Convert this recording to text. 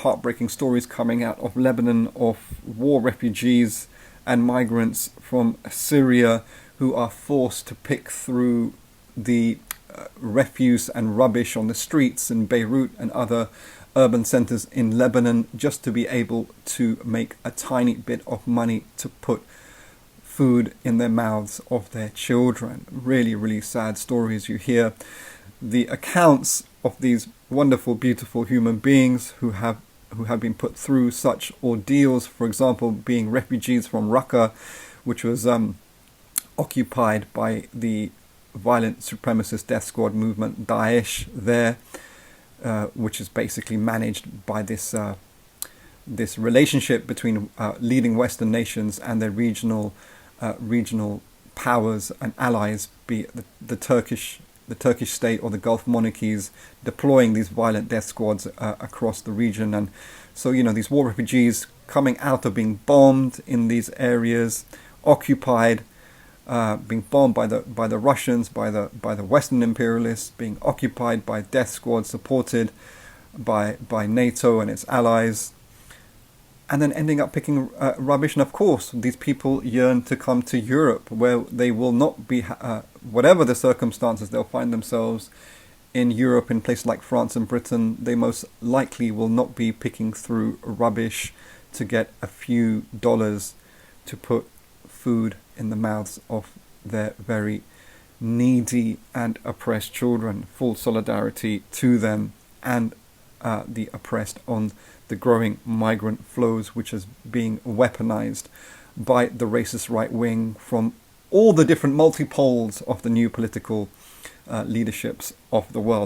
heartbreaking stories coming out of Lebanon of war refugees and migrants from Syria who are forced to pick through the refuse and rubbish on the streets in Beirut and other urban centers in Lebanon just to be able to make a tiny bit of money to put food in their mouths of their children. Really, really sad stories. You hear the accounts of these wonderful, beautiful human beings who have been put through such ordeals. For example, being refugees from Raqqa, which was occupied by the violent supremacist death squad movement Daesh there, which is basically managed by this relationship between leading Western nations and their regional powers and allies, be it the Turkish state or the Gulf monarchies, deploying these violent death squads across the region. And so, these war refugees coming out of being bombed in these areas, occupied, being bombed by the Russians, by the Western imperialists, being occupied by death squads supported by NATO and its allies, and then ending up picking rubbish. And of course, these people yearn to come to Europe, where they will not be, whatever the circumstances, they'll find themselves in Europe, in places like France and Britain. They most likely will not be picking through rubbish to get a few dollars to put food in the mouths of their very needy and oppressed children. Full solidarity to them and the oppressed on the growing migrant flows, which is being weaponized by the racist right wing from all the different multipoles of the new political leaderships of the world.